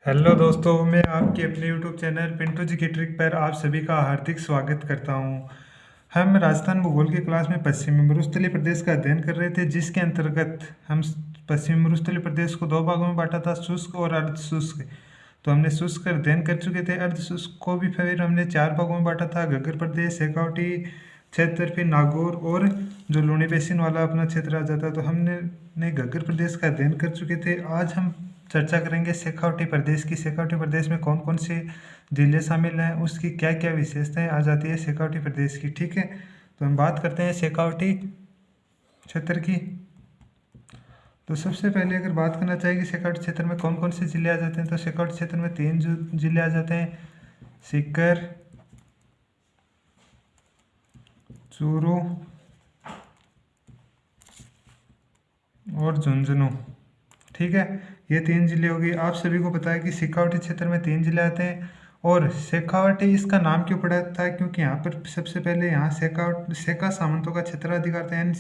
Hello दोस्तों, मैं आपके अपने यूट्यूब चैनल पिंटू जी की ट्रिक पर आप सभी का हार्दिक स्वागत करता हूं। हम राजस्थान भूगोल की क्लास में पश्चिमी मरुस्थलीय प्रदेश का अध्ययन कर रहे थे, जिसके अंतर्गत हम पश्चिमी मरुस्थलीय प्रदेश को दो भागों में बांटा था, शुष्क और अर्ध शुष्क। तो हमने शुष्क का अध्ययन कर चुके थे। अर्ध शुष्क को भी फिर हमने चार भागों में बांटा था: घग्गर प्रदेश, शेखावटी क्षेत्र, फिर नागौर और जो लूणी बेसिन वाला अपना क्षेत्र आ जाता है। तो हमने घग्गर प्रदेश का अध्ययन कर चुके थे। आज हम चर्चा करेंगे शेखावटी प्रदेश की। शेखावटी प्रदेश में कौन कौन से जिले शामिल हैं, उसकी क्या क्या विशेषताएं आ जाती है शेखावटी प्रदेश की। ठीक है, तो हम बात करते हैं शेखावटी क्षेत्र की। तो सबसे पहले अगर बात करना चाहेंगे शेखावटी क्षेत्र में कौन कौन से जिले आ जाते हैं, तो शेखावटी क्षेत्र में तीन जिले आ जाते हैं: सीकर, चूरू और झुंझुनू। ठीक है, ये तीन जिले हो गए। आप सभी को पता है कि शेखावटी क्षेत्र में तीन जिले आते हैं। और शेखावटी इसका नाम क्यों पड़ा था? क्योंकि यहाँ पर सबसे पहले यहाँ शेखा सामंतों का क्षेत्राधिकार था, यानी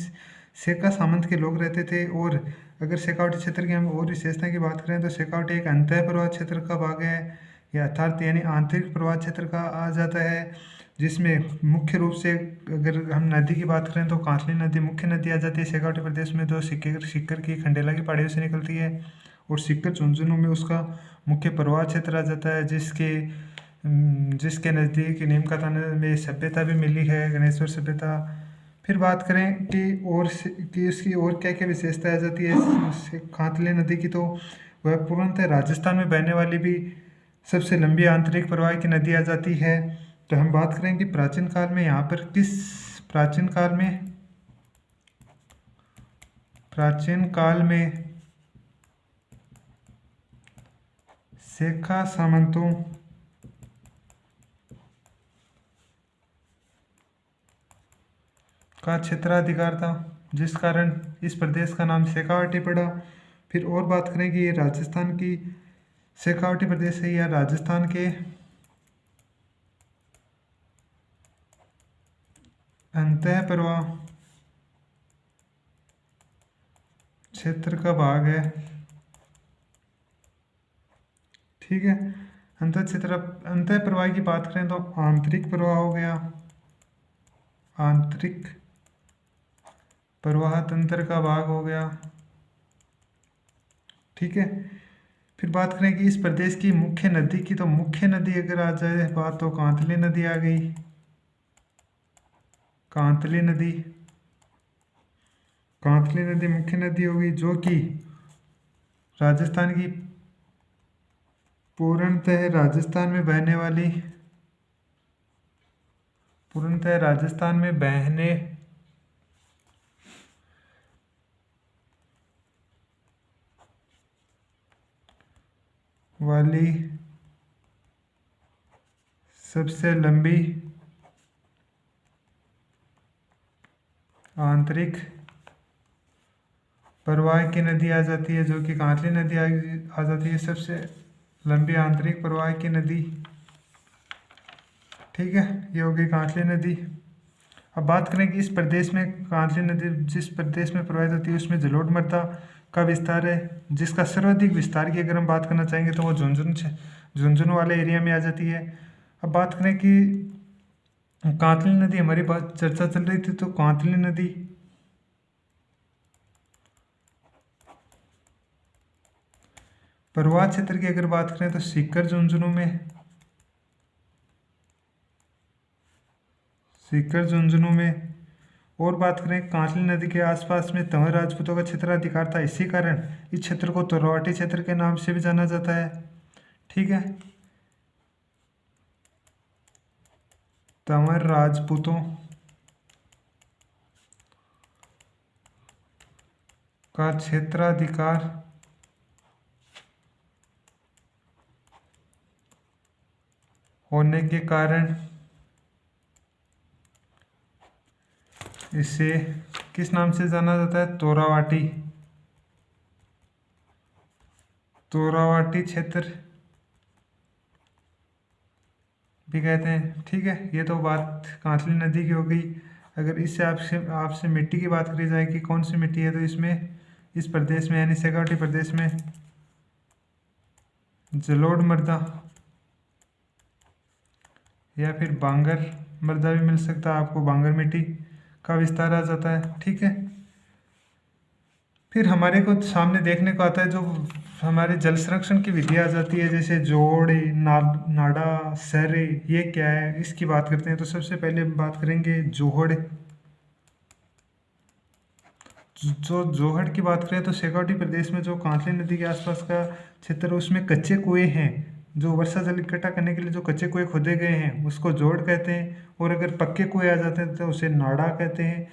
शेखा सामंत के लोग रहते थे। और अगर शेखावटी क्षेत्र की हम और विशेषता की बात करें तो शेखावटी एक अंतः प्रवाह क्षेत्र का भाग है, या अर्थात यानी आंतरिक प्रवाह क्षेत्र का आ जाता है, जिसमें मुख्य रूप से अगर हम नदी की बात करें तो कांसली नदी मुख्य नदी आ जाती है शेखावटी प्रदेश में, जो सीकर की खंडेला की पहाड़ियों से निकलती है। और सीकर झुंझुनू में उसका मुख्य प्रवाह क्षेत्र आ जाता है, जिसके नज़दीक नीमकाथान में सभ्यता भी मिली है, गणेश्वर सभ्यता। फिर बात करें कि उसकी और क्या क्या विशेषता आ जाती है कांतले नदी की, तो वह पूर्णतः राजस्थान में बहने वाली भी सबसे लंबी आंतरिक प्रवाह की नदी आ जाती है। तो हम बात करें कि प्राचीन काल में यहाँ पर प्राचीन काल में शेखा सामंतों का क्षेत्राधिकार था, जिस कारण इस प्रदेश का नाम शेखावटी पड़ा। फिर और बात करें कि ये राजस्थान की शेखावटी प्रदेश है या राजस्थान के अंतः प्रवाह क्षेत्र का भाग है। ठीक है, अंतः प्रवाह की बात करें तो आंतरिक प्रवाह हो गया, आंतरिक प्रवाह तंत्र का भाग हो गया। ठीक है, फिर बात करें कि इस प्रदेश की मुख्य नदी की, तो मुख्य नदी अगर आ जाए बात तो कांतली नदी आ गई। कांतली नदी मुख्य नदी होगी, जो कि राजस्थान की पूर्णतः राजस्थान में बहने वाली सबसे लंबी आंतरिक प्रवाह की नदी आ जाती है, जो कि कांतली नदी आ जाती है, सबसे लंबी आंतरिक प्रवाह की नदी। ठीक है, ये हो गई कांतली नदी। अब बात करें कि इस प्रदेश में कांतली नदी जिस प्रदेश में प्रवाहित होती है उसमें जलोढ़ मृदा का विस्तार है, जिसका सर्वाधिक विस्तार की अगर हम बात करना चाहेंगे तो वो झुंझुनू वाले एरिया में आ जाती है। अब बात करें कि कांतली नदी, हमारी बात चर्चा चल रही थी, तो कांतली नदी प्रवाह क्षेत्र की अगर बात करें तो सीकर झुंझुनू में। और बात करें कांतली नदी के आसपास में तंवर राजपूतों का क्षेत्राधिकार था, इसी कारण इस क्षेत्र को तोरवाटी क्षेत्र के नाम से भी जाना जाता है। ठीक है, तंवर राजपूतों का क्षेत्राधिकार होने के कारण इसे किस नाम से जाना जाता है? तोरावाटी क्षेत्र भी कहते हैं। ठीक है, ये तो बात कांतली नदी की हो गई। अगर इससे आपसे मिट्टी की बात करी जाए कि कौन सी मिट्टी है, तो इस प्रदेश में यानी शेखावटी प्रदेश में जलोढ़ मृदा या फिर बांगर मृदा भी मिल सकता है आपको, बांगर मिट्टी का विस्तार आ जाता है। ठीक है, फिर हमारे को सामने देखने को आता है जो हमारे जल संरक्षण की विधि आ जाती है, जैसे जोड़, नाड़ा, सरे, ये क्या है इसकी बात करते हैं। तो सबसे पहले बात करेंगे जोहड़। जो जोहड़ की बात करें तो शेखावटी प्रदेश में जो कांसली नदी के आसपास का क्षेत्र है उसमें कच्चे कुएं हैं, जो वर्षा जल इकट्ठा करने के लिए जो कच्चे कुएं खोदे गए हैं उसको जोड़ कहते हैं, और अगर पक्के कुएं आ जाते हैं तो उसे नाड़ा कहते हैं।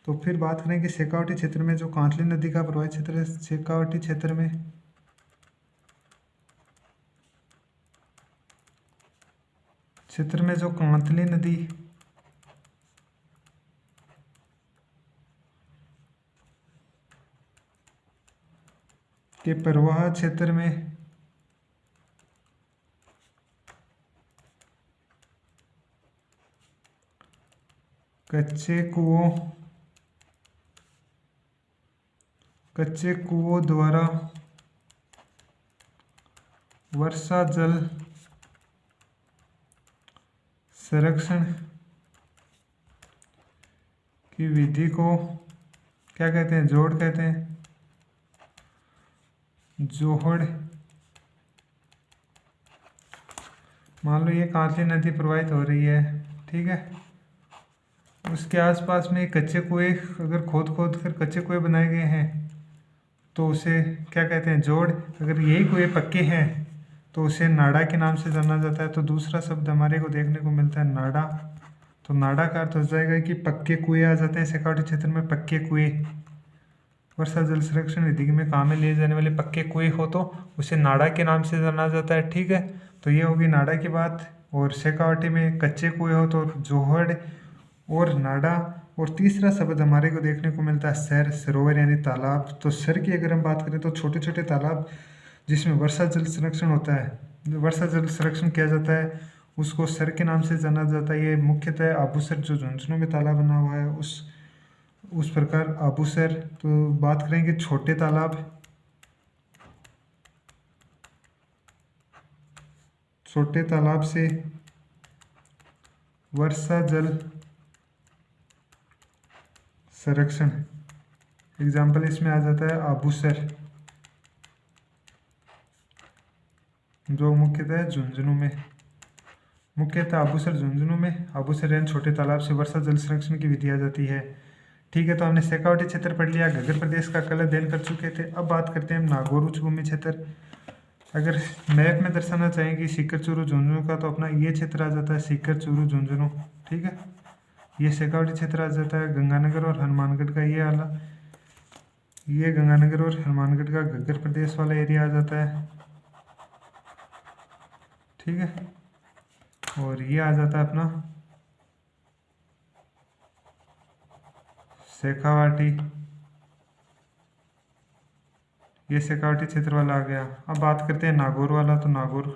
तो फिर बात करें कि शेखावटी क्षेत्र में जो कांसली नदी का प्रवाहित क्षेत्र है, शेखावटी क्षेत्र में जो कांतली नदी के प्रवाह क्षेत्र में कच्चे कुओं द्वारा वर्षा जल संरक्षण की विधि को क्या कहते हैं? जोड़ कहते हैं। जोहड़, मान लो ये कांसली नदी प्रवाहित हो रही है, ठीक है, उसके आसपास में कच्चे कुएं अगर खोद खोद कर कच्चे कुएं बनाए गए हैं तो उसे क्या कहते हैं? जोड़। अगर यही कुएं पक्के हैं तो उसे नाड़ा के नाम से जाना जाता है। तो दूसरा शब्द हमारे को देखने को मिलता है नाड़ा। तो नाड़ा का अर्थ हो जाएगा कि पक्के कुएं आ जाते हैं शेखावटी क्षेत्र में। पक्के कुएं, वर्षा जल संरक्षण विधि में काम में लिए जाने वाले पक्के कुएं हो तो उसे नाड़ा के नाम से जाना जाता है। ठीक है, तो ये होगी नाड़ा की बात। और शेखावटी में कच्चे कुएं हो तो जोहड़ और नाड़ा। और तीसरा शब्द हमारे को देखने को मिलता है सर, सरोवर यानी तालाब। तो सर की अगर हम बात करें तो छोटे छोटे तालाब जिसमें वर्षा जल संरक्षण होता है, वर्षा जल संरक्षण किया जाता है, उसको सर के नाम से जाना जाता है। ये मुख्यतः आबूसर जो झुंझुनू में तालाब बना हुआ है उस प्रकार आबूसर। तो बात करेंगे छोटे तालाब। छोटे तालाब से वर्षा जल संरक्षण, एग्जाम्पल इसमें आ जाता है आबूसर, जो मुख्यतः झुंझुनू में, मुख्यतः आबूसर झुंझुनू में, आबूसर यानी छोटे तालाब से वर्षा जल संरक्षण की विधि आ जाती है। ठीक है, तो हमने शेखावटी क्षेत्र पढ़ लिया, घग्गर प्रदेश का कल अध्ययन कर चुके थे। अब बात करते हैं हम नागौर उच्च भूमि क्षेत्र। अगर मैप में दर्शाना चाहें कि सीकर चूरू झुंझुनू का, तो अपना ये क्षेत्र आ जाता है सीकर चूरू झुंझुनू। ठीक है, ये शेखावटी क्षेत्र आ जाता है। गंगानगर और हनुमानगढ़ का ये आला, ये गंगानगर और हनुमानगढ़ का घग्गर प्रदेश वाला एरिया आ जाता है। ठीक है, और ये आ जाता है अपना शेखावाटी, ये शेखावाटी क्षेत्र वाला आ गया। अब बात करते हैं नागौर वाला। तो नागौर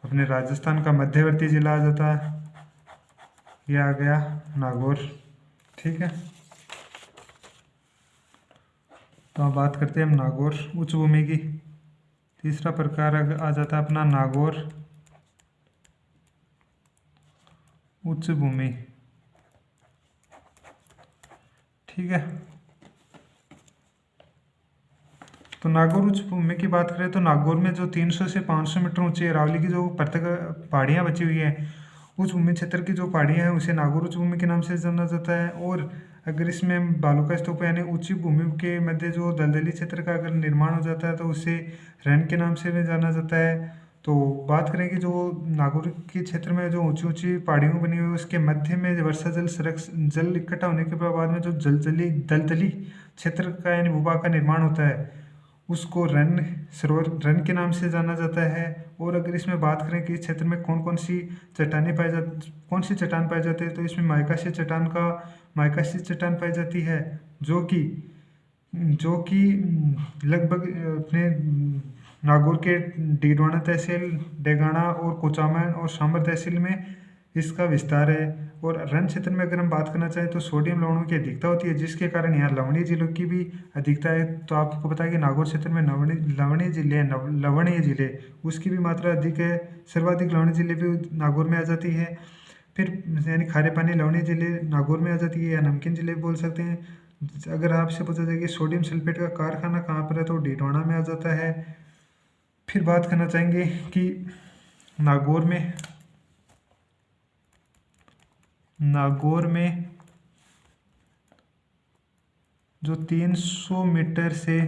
अपने राजस्थान का मध्यवर्ती जिला आ जाता है, ये आ गया नागौर। ठीक है, तो अब बात करते हैं हम नागौर उच्च भूमि की। तीसरा प्रकार आ जाता है अपना नागौर उच्च भूमि। ठीक है, तो नागौर उच्च भूमि की बात करें तो नागौर में जो 300 से 500 मीटर ऊंची अरावली की जो पहाड़ियाँ बची हुई हैं, उच्च भूमि क्षेत्र की जो पहाड़ियाँ हैं उसे नागौर उच्च भूमि के नाम से जाना जाता है। और अगर इसमें बालू का स्तूप यानी उच्च भूमि के मध्य जो दलदली क्षेत्र का अगर निर्माण हो जाता है तो उसे रैन के नाम से भी जाना जाता है। तो बात करें कि जो नागौर के क्षेत्र में जो ऊंची ऊंची पहाड़ियों बनी हुई है उसके मध्य में वर्षा जल इकट्ठा होने के बाद में जो दलदली क्षेत्र का यानी भूभाग का निर्माण होता है उसको रन सरोवर, रन के नाम से जाना जाता है। और अगर इसमें बात करें कि इस क्षेत्र में कौन सी चट्टान पाई जाती है, तो इसमें माइकासी चट्टान पाई जाती है, जो कि लगभग अपने नागौर के डीडवाना तहसील, डेगाना और कोचामन और सांबर तहसील में इसका विस्तार है। और रन क्षेत्र में अगर हम बात करना चाहें तो सोडियम लवणों की अधिकता होती है, जिसके कारण यहाँ लवणीय जिलों की भी अधिकता है। तो आपको पता है कि नागौर क्षेत्र में लवणीय जिले हैं, लवणीय जिले, उसकी भी मात्रा अधिक है। सर्वाधिक लवणीय जिले भी नागौर में आ जाती है। फिर यानी खारे पानी लवणीय जिले नागौर में आ जाती है, या नमकीन जिले भी बोल सकते हैं। अगर आपसे पूछा जाए कि सोडियम सल्फेट का कारखाना कहाँ पर है, तो डीडवाना में आ जाता है। फिर बात करना चाहेंगे कि नागौर में जो 300 मीटर से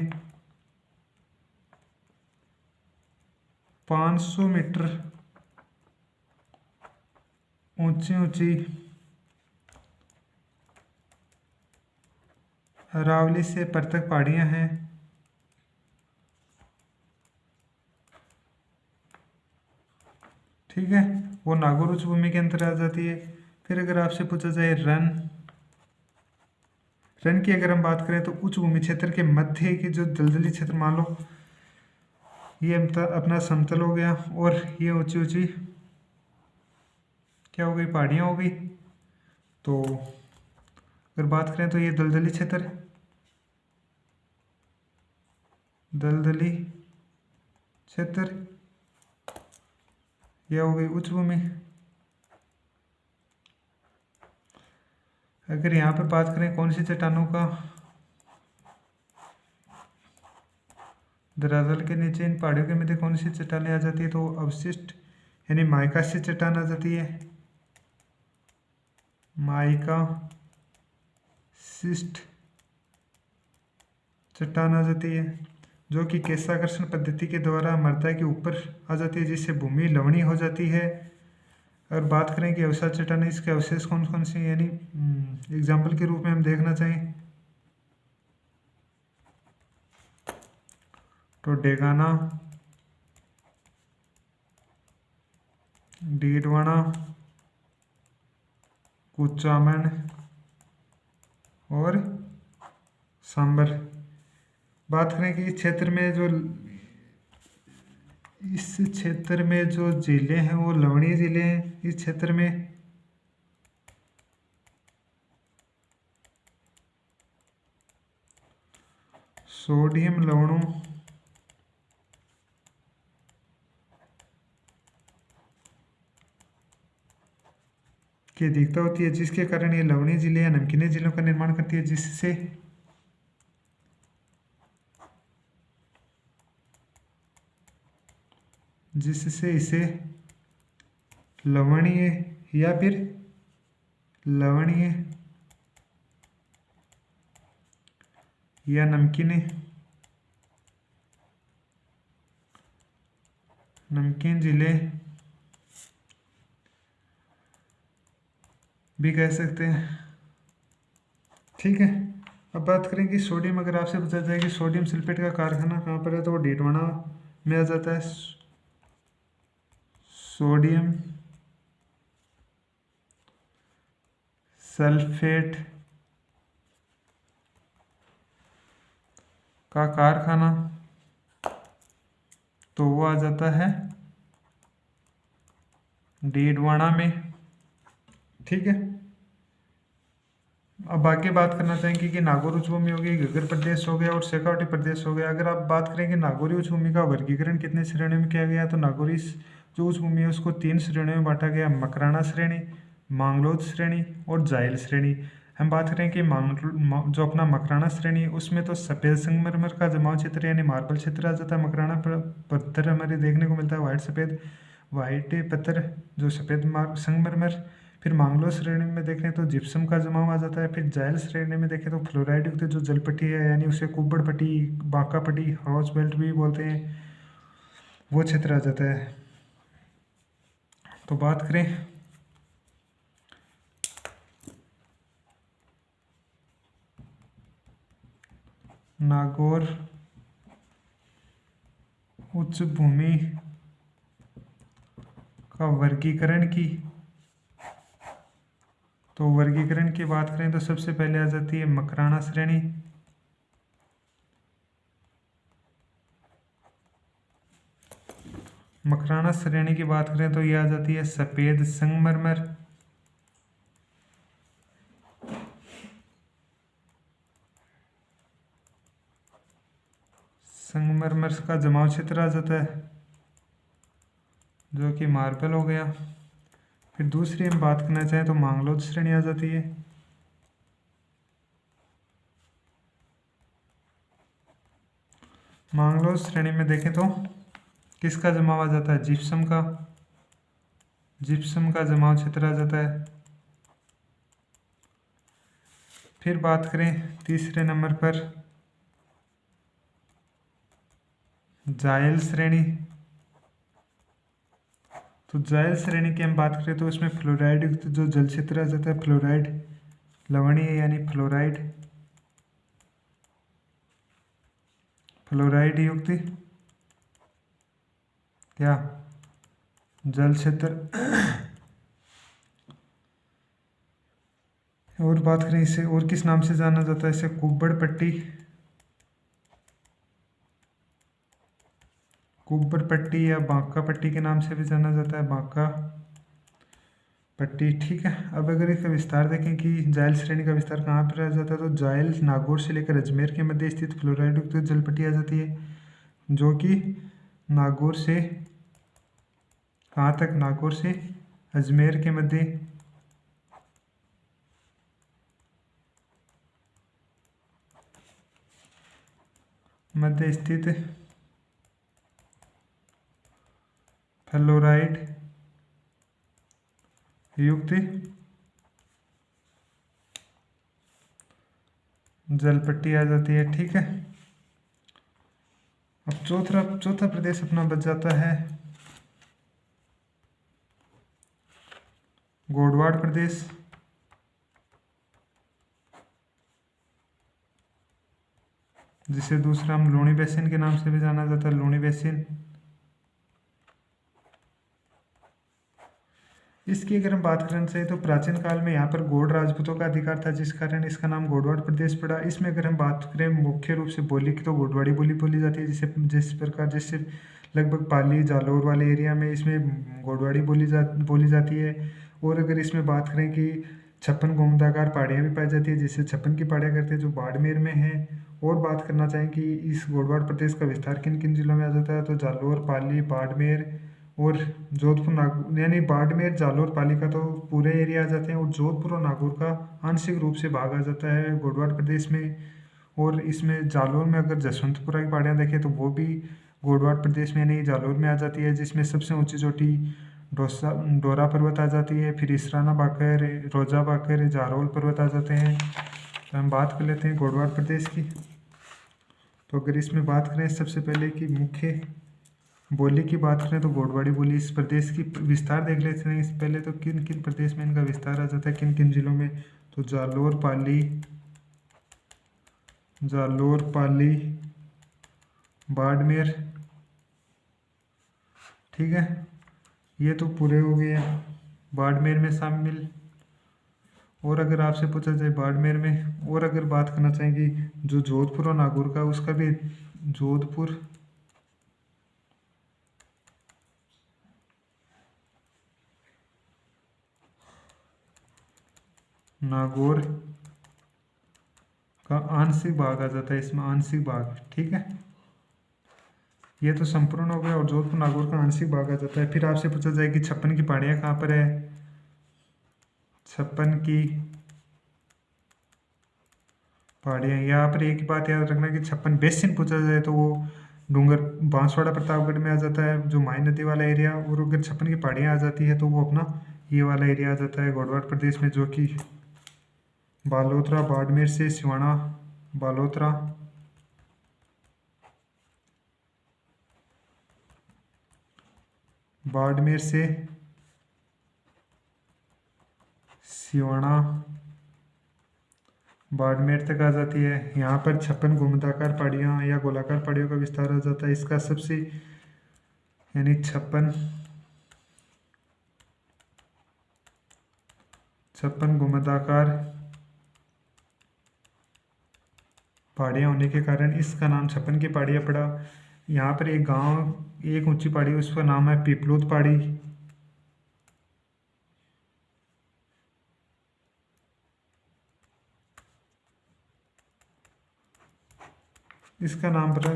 500 मीटर ऊंची ऊंची अरावली से परतक पहाड़ियाँ हैं, ठीक है, वो नागौर उच्च भूमि के अंतर्गत आ जाती है। फिर अगर आपसे पूछा जाए रन की अगर हम बात करें तो उच्च भूमि क्षेत्र के मध्य के जो दलदली क्षेत्र, मान लो ये अपना समतल हो गया और ये ऊंची ऊंची क्या हो गई, पहाड़ियाँ हो गई। तो अगर बात करें तो ये दलदली क्षेत्र, यह हो गई उच्च भूमि। अगर यहाँ पर बात करें कौन सी चट्टानों का धरातल के नीचे इन पहाड़ियों के मध्य कौन सी चट्टानें आ जाती है, तो अवशिष्ट यानी माइकासीय चट्टान आ जाती है, माइकासिस्ट चट्टान आ जाती है, जो कि केशाकर्षण पद्धति के द्वारा मृदा के ऊपर आ जाती है, जिससे भूमि लवणीय हो जाती है। और बात करें कि अवसाद चट्टानें, इसके अवशेष कौन कौन से, यानी एग्जाम्पल के रूप में हम देखना चाहें तो डेगाना, डीडवाना, कुचामन और सांबर। बात करें कि इस क्षेत्र में जो जिले हैं वो लवणीय जिले हैं। इस क्षेत्र में सोडियम लवणों की अधिकता होती है, जिसके कारण ये लवणीय जिले या नमकीने जिलों का निर्माण करती है, जिससे इसे लवणीय या फिर लवणीय या नमकीन जिले भी कह सकते हैं, ठीक है। अब बात करें कि सोडियम, अगर आपसे पूछा जाए कि सोडियम सल्फेट का कारखाना कहाँ पर है, तो वो डीडवाना में आ जाता है। सोडियम सल्फेट का कारखाना तो वो आ जाता है डीडवाना में, ठीक है। अब आगे बात करना चाहेंगे कि नागौर उच्च भूमि हो गई, घग्गर प्रदेश हो गया और शेखावटी प्रदेश हो गया। अगर आप बात करें कि नागौरी उच्च भूमि का वर्गीकरण कितने श्रेणियों में किया गया, तो नागौरी जो उच्च भूमि है उसको 3 श्रेणियों में बांटा गया, मकराना श्रेणी, मांगलोद श्रेणी और जायल श्रेणी। हम बात करें कि जो अपना मकराना श्रेणी है उसमें तो सफ़ेद संगमरमर का जमाव क्षेत्र यानी मार्बल क्षेत्र आ जाता है। मकराना पत्थर हमारे देखने को मिलता है वाइट पत्थर जो सफ़ेद संगमरमर। फिर मांगलो श्रेणी में देखें तो जिप्सम का जमाव आ जाता है। फिर जायल श्रेणी में देखें तो फ्लोराइड युक्त जो जलपट्टी है, यानी उसे कुब्बड़ पट्टी, बांका पट्टी, हाउस बेल्ट भी बोलते हैं, वो क्षेत्र आ जाता है। तो बात करें नागौर उच्च भूमि का वर्गीकरण की, तो वर्गीकरण की बात करें तो सबसे पहले आ जाती है मकराना श्रेणी। मकराना श्रेणी की बात करें तो ये आ जाती है सफ़ेद संगमरमर, संगमरमर का जमाव क्षेत्र आ जाता है जो कि मार्बल हो गया। फिर दूसरी हम बात करना चाहें तो मांगलोद श्रेणी आ जाती है। मांगलोद श्रेणी में देखें तो किसका जमाव आ जाता है, जिप्सम का। जिप्सम का जमाव क्षेत्र आ जाता है। फिर बात करें तीसरे नंबर पर जायल श्रेणी। तो जायल श्रेणी की हम बात करें तो उसमें फ्लोराइड युक्त जो जल क्षेत्र आ जाता है, फ्लोराइड लवणीय यानी फ्लोराइड, फ्लोराइड युक्त क्या जल क्षेत्र। और बात करें इसे और किस नाम से जाना जाता है, इसे कुब्बड़ पट्टी, कुब्बड़ पट्टी या बांका पट्टी के नाम से भी जाना जाता है, बांका पट्टी। ठीक है, अब अगर इसका विस्तार देखें कि जायल श्रेणी का विस्तार कहाँ पर आ जाता है, तो जायल नागौर से लेकर अजमेर के मध्य स्थित फ्लोराइड युक्त जल पट्टी आ जाती है, जो कि नागौर से कहाँ तक, नागौर से अजमेर के मध्य स्थित फ्लोराइड युक्त जल पट्टी आ जाती है। ठीक है, अब चौथा प्रदेश अपना बच जाता है गोडवाड़ प्रदेश, जिसे दूसरा हम लूणी बेसिन के नाम से भी जाना जाता है, लूणी बेसिन। इसकी अगर हम बात करना चाहिए तो प्राचीन काल में यहाँ पर गौड़ राजपूतों का अधिकार था, जिस कारण इसका नाम गोडवाड़ प्रदेश पड़ा। इसमें अगर हम बात करें मुख्य रूप से बोली की, तो गोडवाड़ी बोली बोली जाती है, जिस प्रकार जैसे लगभग पाली जालौर वाले एरिया में इसमें गोडवाड़ी बोली जाती है। और अगर इसमें बात करें कि छप्पन गोमदागार पहाड़ियाँ भी पाई जाती है, जिससे छप्पन की पहाड़ियाँ करते हैं, जो बाड़मेर में है। और बात करना चाहें कि इस गोडवाड़ प्रदेश का विस्तार किन किन जिलों में आ जाता है, तो जालौर, पाली, बाड़मेर और जोधपुर नागौर, यानी बाड़मेर, जालौर, पाली का तो पूरे एरिया आ जाते हैं, और जोधपुर और नागौर का आंशिक रूप से भाग आ जाता है गोडवाड़ प्रदेश में। और इसमें जालौर में अगर जसवंतपुरा की पहाड़ियाँ देखें तो वो भी गोडवाड़ प्रदेश में नहीं, जालौर में आ जाती है, जिसमें सबसे ऊंची चोटी डोरा पर्वत आ जाती है। फिर इसराना बाकर, रोजा बाकर, जारोल पर्वत आ जाते हैं। तो हम बात कर लेते हैं गोडवाड़ प्रदेश की। तो अगर इसमें बात करें सबसे पहले कि मुख्य बोली की बात करें तो गोडवाड़ी बोली, इस प्रदेश की विस्तार देख लेते हैं। इस पहले तो किन किन प्रदेश में इनका विस्तार आ जाता है, किन किन जिलों में, तो जालौर, पाली, बाड़मेर। ठीक है, ये तो पूरे हो गए हैं बाड़मेर में शामिल। और अगर आपसे पूछा जाए बाड़मेर में, और अगर बात करना चाहेंगे जो जोधपुर और नागौर का, उसका भी जोधपुर, नागौर का आंशिक भाग आ जाता है इसमें, आंशिक भाग। ठीक है, ये तो संपूर्ण हो गया, और जोधपुर नागौर का आंशिक भाग आ जाता है। फिर आपसे पूछा जाए कि छप्पन की पहाड़ियाँ कहाँ पर है, छप्पन की पहाड़ियाँ, यहाँ पर एक बात याद रखना कि छप्पन बेसिन पूछा जाए तो वो डूंगर बांसवाड़ा प्रतापगढ़ में आ जाता है, जो माई नदी वाला एरिया। और अगर छप्पन की पहाड़ियाँ आ जाती है तो वो अपना ये वाला एरिया आ जाता है गोडवाड़ प्रदेश में, जो कि बालोतरा, बाड़मेर से सिवाना, बालोतरा, बाड़मेर से सिवाना, बाड़मेर तक आ जाती है। यहाँ पर छप्पन घुमताकार पहाड़ियाँ या गोलाकार पहाड़ियों का विस्तार आ जाता है। इसका सबसे यानी छप्पन घुमताकार पहाड़ियाँ होने के कारण इसका नाम छप्पन की पहाड़ियाँ पड़ा। यहाँ पर एक गांव, एक ऊंची पहाड़ी, उसका नाम है पिपलूद पहाड़ी। इसका नाम पता,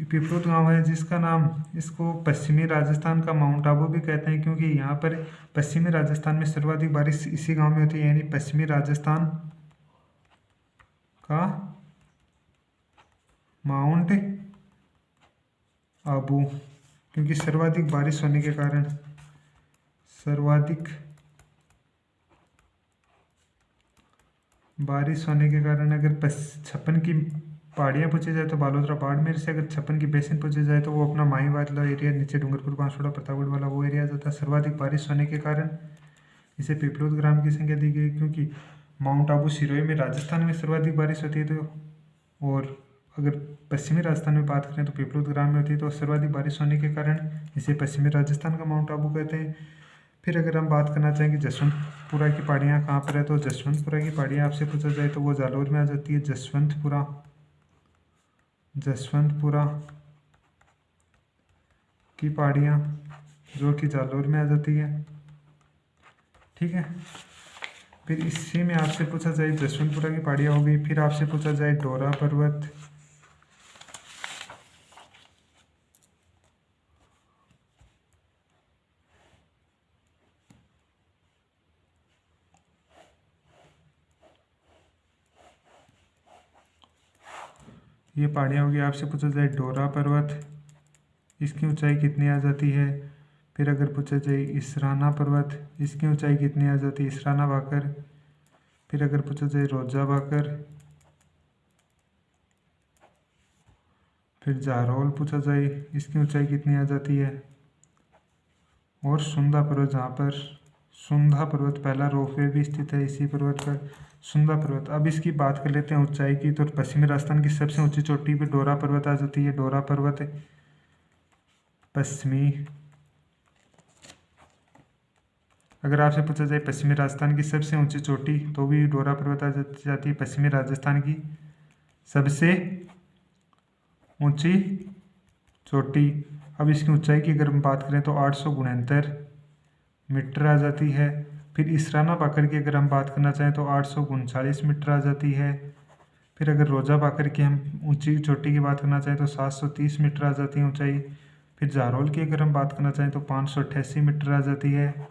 पिपरुद गांव है जिसका नाम, इसको पश्चिमी राजस्थान का माउंट आबू भी कहते हैं, क्योंकि यहाँ पर पश्चिमी राजस्थान में सर्वाधिक बारिश इसी गांव में होती है, यानी पश्चिमी राजस्थान का माउंट आबू, क्योंकि सर्वाधिक बारिश होने के कारण, सर्वाधिक बारिश होने के कारण अगर 56 की पहाड़ियाँ पूछी जाए तो बालोतरा बाड़मेर से, अगर 56 की बेसिन पूछी जाए तो वो अपना माही वाला एरिया, नीचे डूंगरपुर बांसवाड़ा प्रतापगढ़ वाला वो एरिया आ जाता है। सर्वाधिक बारिश होने के कारण इसे पिपलुद ग्राम की संख्या दी गई, क्योंकि माउंट आबू सिरोही में राजस्थान में सर्वाधिक बारिश होती है, तो और अगर पश्चिमी राजस्थान में बात करें तो पिपलुद ग्राम में होती है, तो सर्वाधिक बारिश होने के कारण इसे पश्चिमी राजस्थान का माउंट आबू कहते हैं। फिर अगर हम बात करना चाहें कि जसवंतपुरा की पहाड़ियाँ कहाँ पर है, तो जसवंतपुरा की पहाड़ियाँ आपसे पूछा जाए तो वो जालोर में आ जाती है। जसवंतपुरा की पहाड़ियाँ जो कि जालोर में आ जाती है, ठीक है। फिर इसी में आपसे पूछा जाए, जसवंतपुरा की पहाड़ियाँ हो गई, फिर आपसे पूछा जाए डोरा पर्वत, ये पहाड़ियाँ होगी। आपसे पूछा जाए डोरा पर्वत, इसकी ऊंचाई कितनी आ जाती है। फिर अगर पूछा जाए इसराना पर्वत, इसकी ऊंचाई कितनी आ जाती है, इसराना भाकर। फिर अगर पूछा जाए रोजा भाकर, फिर जारोल पूछा जाए, इसकी ऊंचाई कितनी आ जाती है, और सुंदा पर्वत, जहाँ पर सुंदा पर्वत पहला रोपवे भी स्थित है इसी पर्वत पर, सुंदा पर्वत। अब इसकी बात कर लेते हैं ऊंचाई की, तो पश्चिमी राजस्थान की सबसे ऊंची चोटी पे डोरा पर्वत आ जाती है। डोरा पर्वत पश्चिमी, अगर आपसे पूछा जाए पश्चिमी राजस्थान की सबसे ऊंची चोटी, तो भी डोरा पर्वत आ जाती है। पश्चिमी राजस्थान की सबसे ऊंची चोटी। अब इसकी ऊंचाई की अगर हम बात करें तो 869 मीटर आ जाती है। फिर इसराना भाकर की अगर हम बात करना चाहें तो 839 मीटर आ जाती है। फिर अगर रोजा भाकर की हम ऊंची चोटी की बात करना चाहें तो 730 मीटर आ जाती है ऊंचाई। फिर जारोल की अगर हम बात करना चाहें तो 588 मीटर आ जाती है।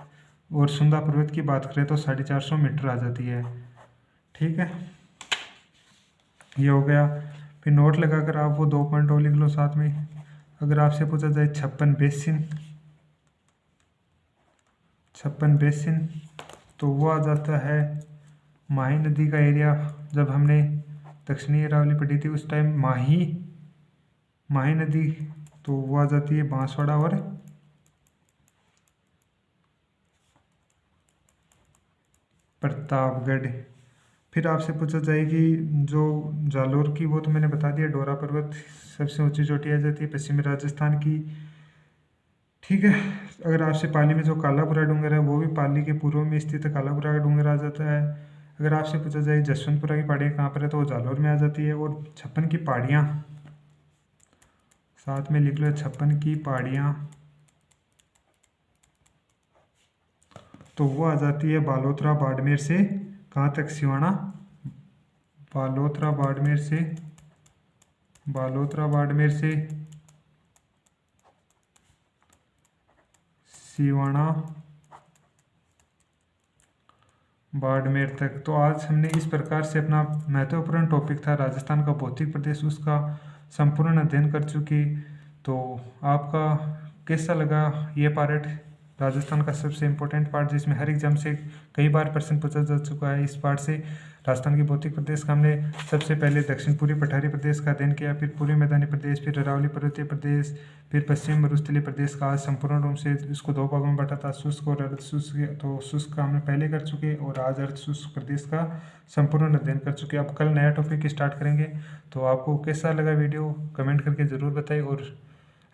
और सुंदा पर्वत की बात करें तो 450 मीटर आ जाती है, ठीक है। ये हो गया। फिर नोट लगाकर आप वो 2 पॉइंट और लिख लो साथ में। अगर आपसे पूछा जाए 56 बेसिन, तो वो आ जाता है माही नदी का एरिया। जब हमने दक्षिणी अरावली पढ़ी थी उस टाइम माही नदी, तो वो आ जाती है बांसवाड़ा और प्रतापगढ़। फिर आपसे पूछा जाए कि जो जालोर की, वो तो मैंने बता दिया, डोरा पर्वत सबसे ऊंची चोटी आ जाती है पश्चिमी राजस्थान की, ठीक है। अगर आपसे पाली में जो कालापुरा डूंगर है, वो भी पाली के पूर्व में स्थित कालापुरा का डूंगर आ जाता है। अगर आपसे पूछा जाए जसवंतपुरा की पहाड़ियाँ कहाँ पर है, तो वो जालोर में आ जाती है। और 56 की पहाड़ियाँ साथ में लिख लो, 56 की पहाड़ियाँ, तो वो आ जाती है बालोतरा बाड़मेर से कहाँ तक, सिवाना। बालोतरा बाड़मेर से सिवाना बाड़मेर तक। तो आज हमने इस प्रकार से अपना महत्वपूर्ण टॉपिक था राजस्थान का भौतिक प्रदेश, उसका संपूर्ण अध्ययन कर चुके। तो आपका कैसा लगा ये पार्ट, राजस्थान का सबसे इम्पोर्टेंट पार्ट, जिसमें हर एग्जाम से कई बार प्रश्न पूछा जा चुका है। इस पार्ट से राजस्थान की भौतिक प्रदेश का हमने सबसे पहले दक्षिण पूर्वी पठारी प्रदेश का अध्ययन किया, फिर पूर्वी मैदानी प्रदेश, फिर अरावली पर्वतीय प्रदेश, फिर पश्चिम मरुस्थलीय प्रदेश का आज संपूर्ण रूप से इसको 2 भागों में बांटा था, शुष्क और अर्ध शुष्क। तो शुष्क का हमने पहले कर चुके, और आज अर्ध शुष्क प्रदेश का संपूर्ण अध्ययन कर चुके। अब कल नया टॉपिक स्टार्ट करेंगे। तो आपको कैसा लगा वीडियो कमेंट करके ज़रूर बताइए, और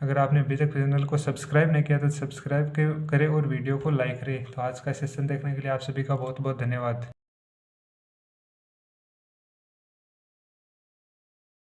अगर आपने अभी तक चैनल को सब्सक्राइब नहीं किया तो सब्सक्राइब करें और वीडियो को लाइक करें। तो आज का सेशन देखने के लिए आप सभी का बहुत बहुत धन्यवाद।